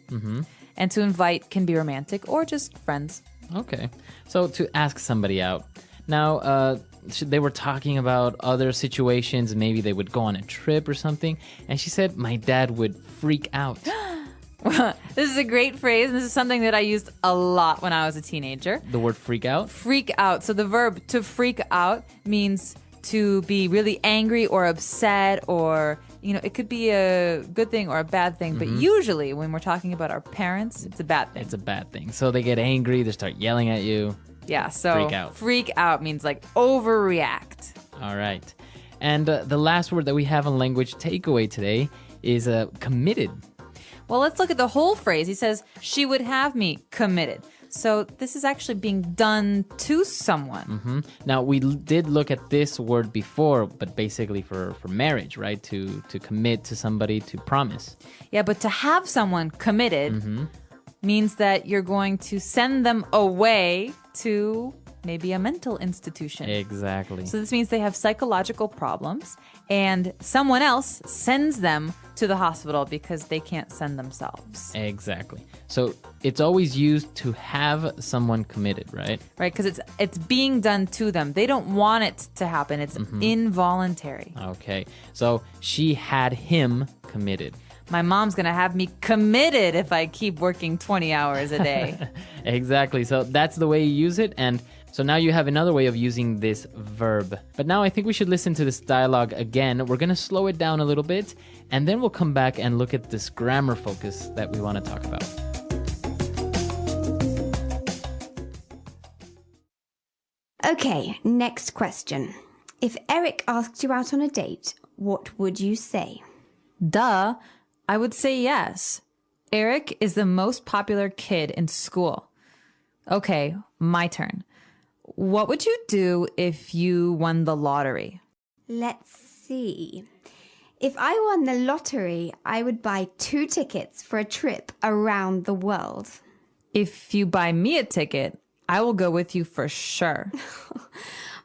And to invite can be romantic or just friends. Okay. So to ask somebody out. Now, they were talking about other situations. Maybe they would go on a trip or something. And she said, my dad would freak out. This is a great phrase. This is something that I used a lot when I was a teenager. The word freak out? Freak out. So the verb to freak out means to be really angry or upset, or, it could be a good thing or a bad thing. But usually when we're talking about our parents, it's a bad thing. It's a bad thing. So they get angry. They start yelling at you. Yeah, so freak out. Freak out means like overreact. All right. And the last word that we have on language takeaway today is committed. Well, let's look at the whole phrase. He says, she would have me committed. So this is actually being done to someone. Now, we did look at this word before, but basically for marriage, right? To commit to somebody, to promise. Yeah, but to have someone committed means that you're going to send them away to maybe a mental institution. Exactly. So this means they have psychological problems and someone else sends them to the hospital because they can't send themselves. Exactly. So it's always used to have someone committed, right? Right, because it's being done to them. They don't want it to happen. It's involuntary. Okay. So she had him committed. My mom's going to have me committed if I keep working 20 hours a day. Exactly. So that's the way you use it. And so now you have another way of using this verb. But now I think we should listen to this dialogue again. We're going to slow it down a little bit, and then we'll come back and look at this grammar focus that we want to talk about. Okay, next question. If Eric asked you out on a date, what would you say? Duh, I would say yes. Eric is the most popular kid in school. Okay, my turn. What would you do if you won the lottery? Let's see. If I won the lottery, I would buy 2 tickets for a trip around the world. If you buy me a ticket, I will go with you for sure.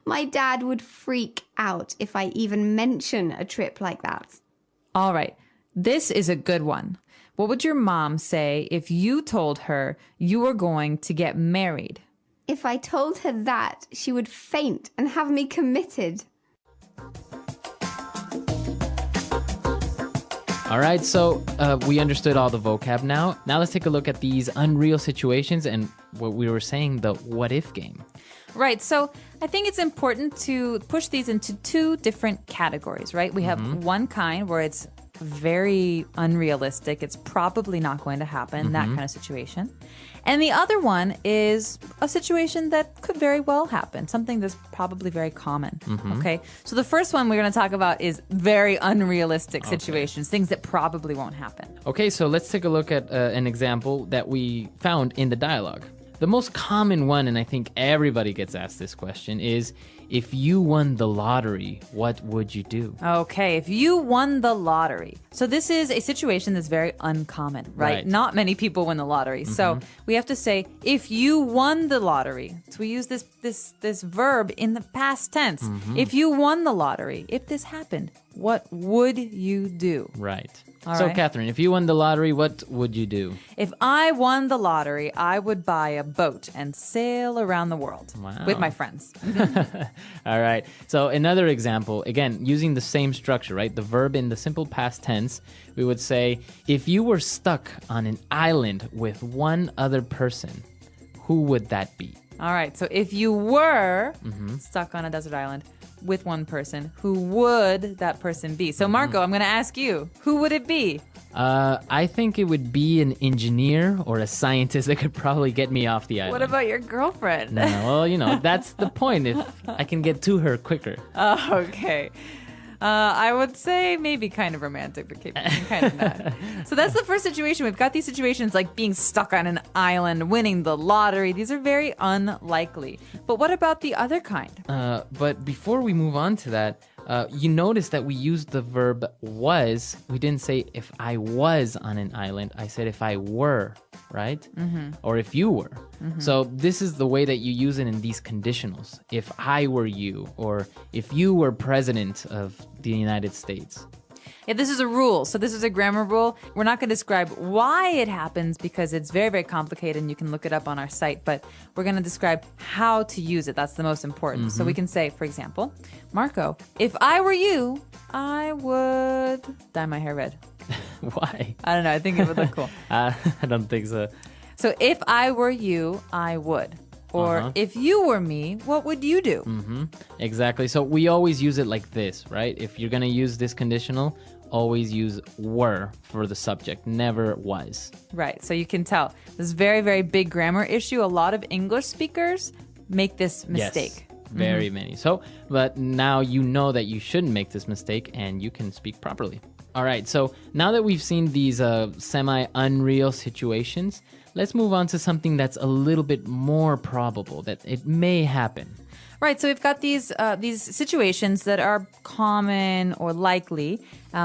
My dad would freak out if I even mention a trip like that. All right, this is a good one. What would your mom say if you told her you were going to get married? If I told her that, she would faint and have me committed. All right, so we understood all the vocab now. Now let's take a look at these unreal situations and what we were saying, the what if game. Right, so I think it's important to push these into 2 different categories, right? We have one kind where it's very unrealistic. It's probably not going to happen, that kind of situation. And the other one is a situation that could very well happen, something that's probably very common. Okay, so the first one we're going to talk about is very unrealistic situations, things that probably won't happen. Okay, so let's take a look at an example that we found in the dialogue. The most common one, and I think everybody gets asked this question, is if you won the lottery, what would you do? Okay, if you won the lottery. So this is a situation that's very uncommon, right? Not many people win the lottery. So we have to say, if you won the lottery. So we use this verb in the past tense. If you won the lottery, if this happened, what would you do? Right. All so, right. Catherine, if you won the lottery, what would you do? If I won the lottery, I would buy a boat and sail around the world with my friends. All right. So another example, again, using the same structure, right? The verb in the simple past tense, we would say, if you were stuck on an island with one other person, who would that be? All right. So if you were stuck on a desert island with one person, who would that person be? So Marco, I'm going to ask you, who would it be? I think it would be an engineer or a scientist that could probably get me off the island. What about your girlfriend? No, well, that's the point. If I can get to her quicker. Oh, okay. I would say maybe kind of romantic, but kind of not. So that's the first situation. We've got these situations like being stuck on an island, winning the lottery. These are very unlikely. But what about the other kind? But before we move on to that, you notice that we used the verb was. We didn't say if I was on an island. I said if I were, right? Or if you were. So this is the way that you use it in these conditionals. If I were you, or if you were president of the United States. Yeah, this is a rule. So this is a grammar rule. We're not going to describe why it happens because it's very, very complicated and you can look it up on our site, but we're going to describe how to use it. That's the most important. So we can say, for example, Marco, if I were you, I would dye my hair red. Why? I don't know. I think it would look cool. I don't think so. So if I were you, I would. Or if you were me, what would you do? Exactly. So we always use it like this, right? If you're going to use this conditional, always use were for the subject, never was. Right. So you can tell this is very, very big grammar issue. A lot of English speakers make this mistake. Yes, very many. So, but now you know that you shouldn't make this mistake and you can speak properly. All right. So now that we've seen these semi-unreal situations, let's move on to something that's a little bit more probable, that it may happen. Right, so we've got these situations that are common or likely.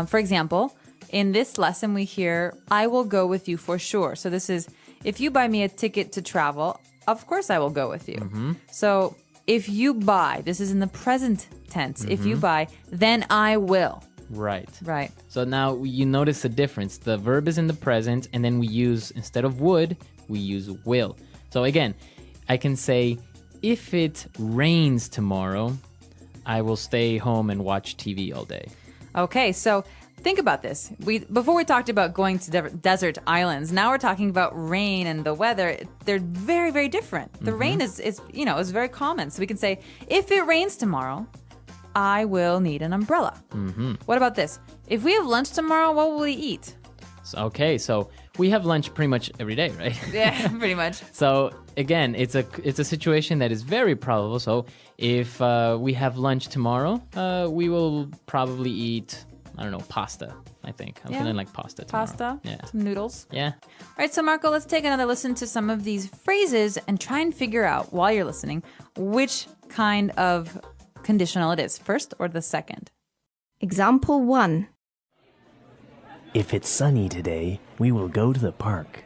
For example, in this lesson we hear, I will go with you for sure. So this is, if you buy me a ticket to travel, of course I will go with you. So if you buy, this is in the present tense. If you buy, then I will. Right. Right. So now you notice the difference. The verb is in the present, and then we use, instead of would, we use will. So again, I can say, if it rains tomorrow, I will stay home and watch TV all day. Okay, so think about this. Before we talked about going to desert islands. Now we're talking about rain and the weather. They're very, very different. The rain is very common. So we can say, if it rains tomorrow, I will need an umbrella. What about this? If we have lunch tomorrow, what will we eat? Okay, so we have lunch pretty much every day, right? Yeah, pretty much. So again, it's a situation that is very probable. So if we have lunch tomorrow, we will probably eat, I don't know, pasta. I think I'm feeling like pasta tomorrow. Pasta, yeah, some noodles. Yeah. All right, so Marco, let's take another listen to some of these phrases and try and figure out while you're listening which kind of conditional it is, first or the second. Example 1. If it's sunny today, we will go to the park.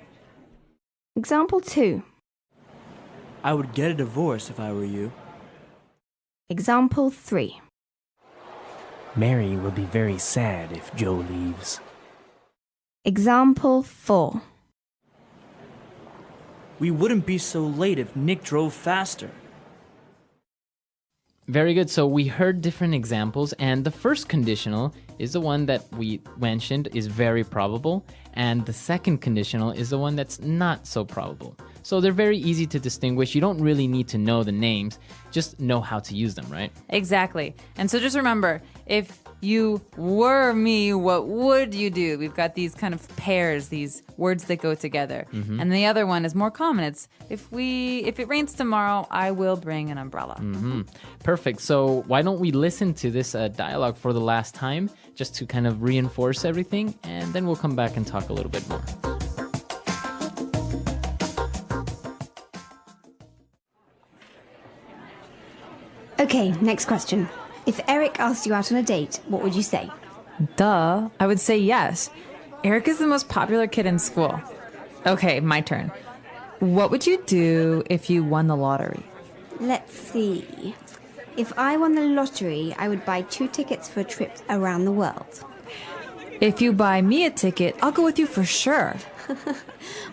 Example 2. I would get a divorce if I were you. Example 3. Mary will be very sad if Joe leaves. Example 4. We wouldn't be so late if Nick drove faster. Very good. So we heard different examples, and the first conditional is the one that we mentioned is very probable, and the second conditional is the one that's not so probable. So they're very easy to distinguish. You don't really need to know the names, just know how to use them, right? Exactly. And so just remember, if you were me, what would you do? We've got these kind of pairs, these words that go together. And the other one is more common. It's if it rains tomorrow, I will bring an umbrella. Perfect. So why don't we listen to this dialogue for the last time, just to kind of reinforce everything, and then we'll come back and talk a little bit more. Okay, next question. If Eric asked you out on a date, what would you say? Duh. I would say yes. Eric is the most popular kid in school. Okay, my turn. What would you do if you won the lottery? Let's see. If I won the lottery, I would buy 2 tickets for a trip around the world. If you buy me a ticket, I'll go with you for sure.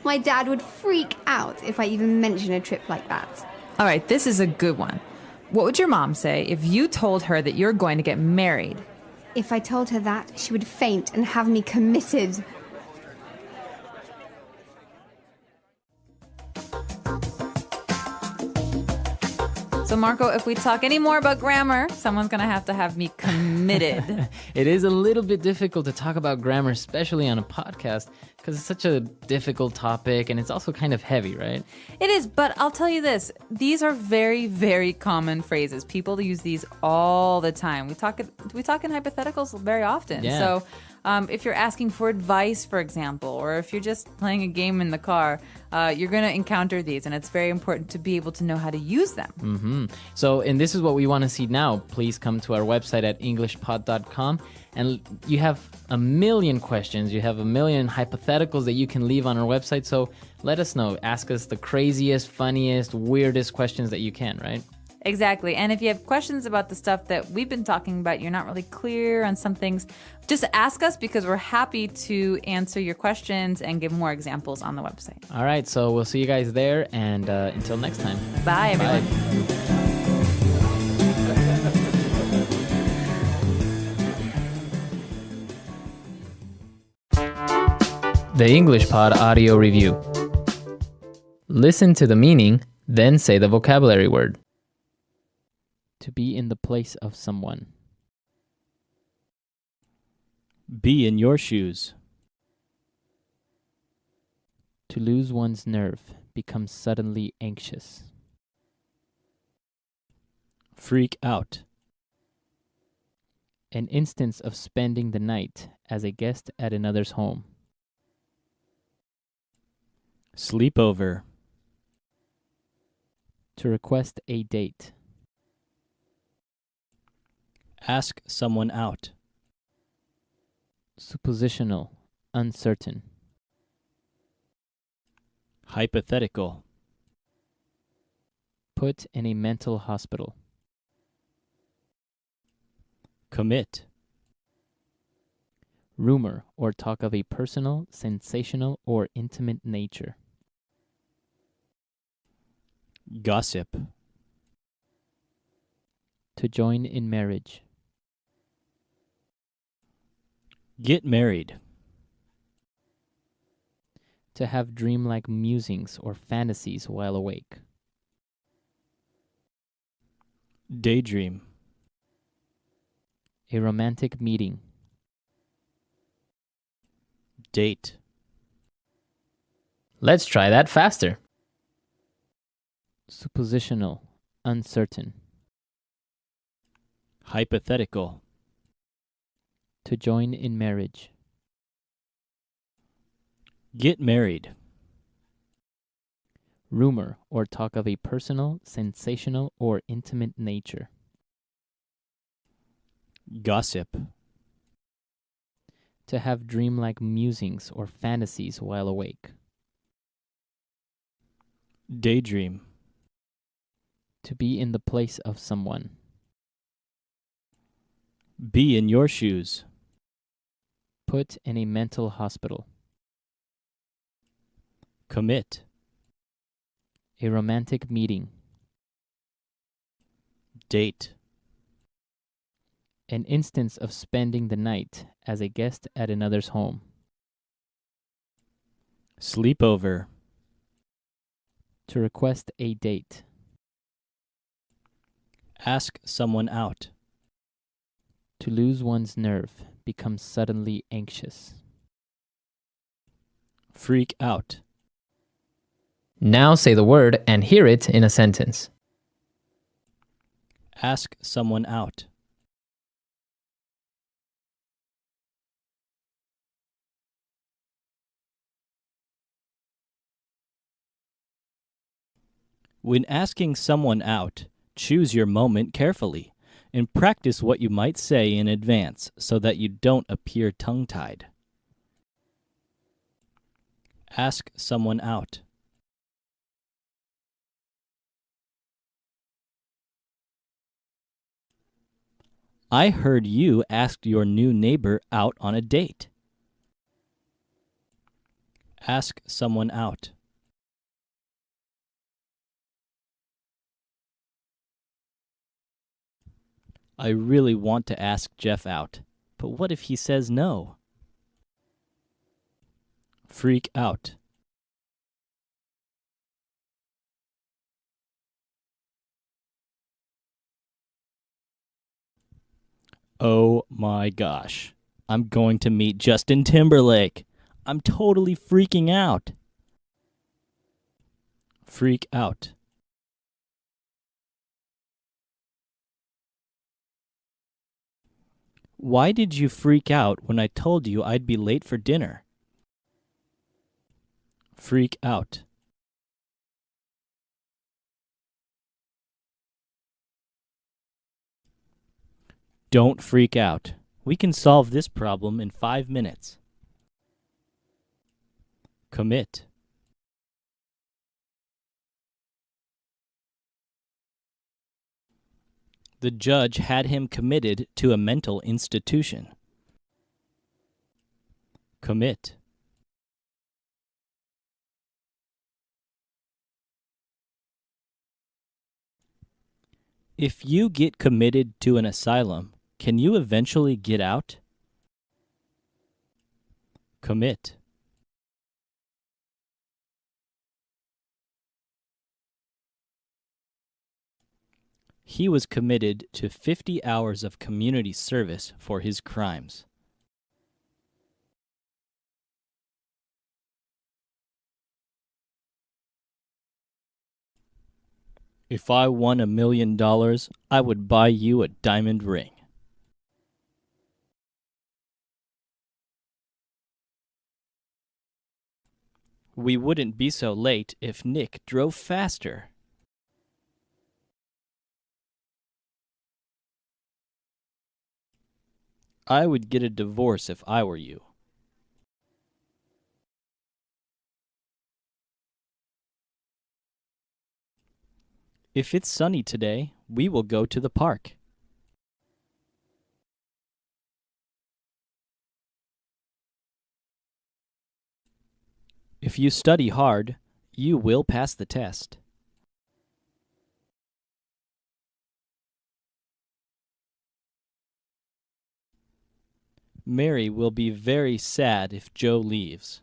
My dad would freak out if I even mention a trip like that. All right, this is a good one. What would your mom say if you told her that you're going to get married? If I told her that, she would faint and have me committed. So, Marco, if we talk any more about grammar, someone's going to have me committed. It is a little bit difficult to talk about grammar, especially on a podcast, because it's such a difficult topic and it's also kind of heavy, right? It is, but I'll tell you this. These are very, very common phrases. People use these all the time. We talk in hypotheticals very often. Yeah. So If you're asking for advice, for example, or if you're just playing a game in the car, you're going to encounter these, and it's very important to be able to know how to use them. So, and this is what we want to see now. Please come to our website at englishpod.com, and you have a million questions. You have a million hypotheticals that you can leave on our website. So let us know. Ask us the craziest, funniest, weirdest questions that you can, right? Exactly. And if you have questions about the stuff that we've been talking about, you're not really clear on some things, just ask us because we're happy to answer your questions and give more examples on the website. All right. So we'll see you guys there. And until next time. Bye, everyone. The English Pod Audio Review. Listen to the meaning, then say the vocabulary word. To be in the place of someone. Be in your shoes. To lose one's nerve, become suddenly anxious. Freak out. An instance of spending the night as a guest at another's home. Sleepover. To request a date. Ask someone out. Suppositional, uncertain. Hypothetical. Put in a mental hospital. Commit. Rumor or talk of a personal, sensational, or intimate nature. Gossip. To join in marriage. Get married. To have dreamlike musings or fantasies while awake. Daydream. A romantic meeting. Date. Let's try that faster. Suppositional, uncertain. Hypothetical. To join in marriage. Get married. Rumor or talk of a personal, sensational, or intimate nature. Gossip. To have dreamlike musings or fantasies while awake. Daydream. To be in the place of someone. Be in your shoes. Put in a mental hospital. Commit. A romantic meeting. Date. An instance of spending the night as a guest at another's home. Sleepover. To request a date. Ask someone out. To lose one's nerve, become suddenly anxious. Freak out. Now say the word and hear it in a sentence. Ask someone out. When asking someone out, choose your moment carefully and practice what you might say in advance so that you don't appear tongue-tied. Ask someone out. I heard you asked your new neighbor out on a date. Ask someone out. I really want to ask Jeff out, but what if he says no? Freak out. Oh my gosh. I'm going to meet Justin Timberlake. I'm totally freaking out. Freak out. Why did you freak out when I told you I'd be late for dinner? Freak out. Don't freak out. We can solve this problem in 5 minutes. Commit. The judge had him committed to a mental institution. Commit. If you get committed to an asylum, can you eventually get out? Commit. He was committed to 50 hours of community service for his crimes. If I won $1 million, I would buy you a diamond ring. We wouldn't be so late if Nick drove faster. I would get a divorce if I were you. If it's sunny today, we will go to the park. If you study hard, you will pass the test. Mary will be very sad if Joe leaves.